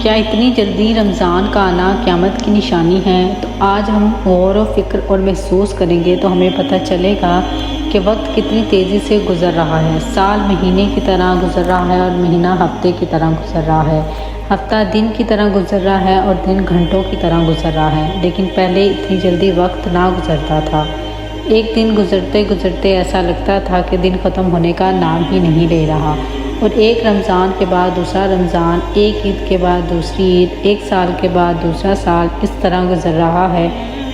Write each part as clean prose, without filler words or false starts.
کیا اتنی جلدی رمضان کا آنا قیامت کی نشانی ہے؟ تو آج ہم غور و فکر اور محسوس کریں گے تو ہمیں پتہ چلے گا کہ وقت کتنی تیزی سے گزر رہا ہے۔ سال مہینے کی طرح گزر رہا ہے اور مہینہ ہفتے کی طرح گزر رہا ہے۔ ہفتہ دن کی طرح گزر رہا ہے اور دن گھنٹوں کی طرح گزر رہا ہے۔ لیکن پہلے اتنی جلدی وقت نہ گزرتا تھا۔ ایک دن گزرتے گزرتے ایسا لگتا تھا کہ دن ختم ہونے کا نام ہی نہیں لے رہا، اور ایک رمضان کے بعد دوسرا رمضان، ایک عید کے بعد دوسری عید، ایک سال کے بعد دوسرا سال اس طرح گزر رہا ہے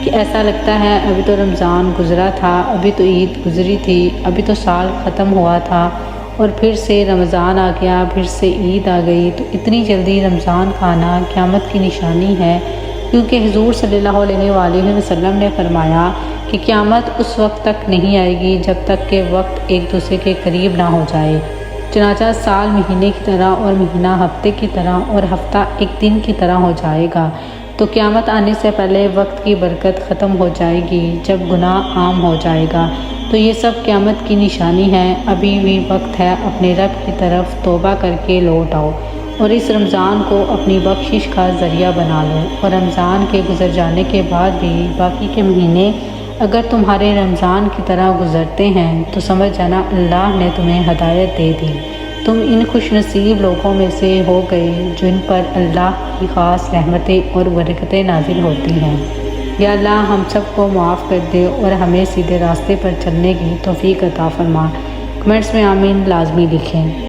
کہ ایسا لگتا ہے ابھی تو رمضان گزرا تھا، ابھی تو عید گزری تھی، ابھی تو سال ختم ہوا تھا اور پھر سے رمضان آ گیا، پھر سے عید آ گئی۔ تو اتنی جلدی رمضان کا آنا قیامت کی نشانی ہے، کیونکہ حضور صلی اللہ علیہ وآلہ وسلم نے فرمایا کہ قیامت اس وقت تک نہیں آئے گی جب تک کہ وقت ایک دوسرے کے قریب نہ ہو جائے۔ چنانچہ سال مہینے کی طرح اور مہینہ ہفتے کی طرح اور ہفتہ ایک دن کی طرح ہو جائے گا۔ تو قیامت آنے سے پہلے وقت کی برکت ختم ہو جائے گی، جب گناہ عام ہو جائے گا۔ تو یہ سب قیامت کی نشانی ہے۔ ابھی بھی وقت ہے، اپنے رب کی طرف توبہ کر کے لوٹ آؤ اور اس رمضان کو اپنی بخشش کا ذریعہ بنا لو۔ اور رمضان کے گزر جانے کے بعد بھی باقی کے مہینے اگر تمہارے رمضان کی طرح گزرتے ہیں تو سمجھ جانا اللہ نے تمہیں ہدایت دے دی، تم ان خوش نصیب لوگوں میں سے ہو گئے جن پر اللہ کی خاص رحمتیں اور برکتیں نازل ہوتی ہیں۔ یا اللہ ہم سب کو معاف کر دے اور ہمیں سیدھے راستے پر چلنے کی توفیق عطا فرما۔ کمنٹس میں آمین لازمی لکھیں۔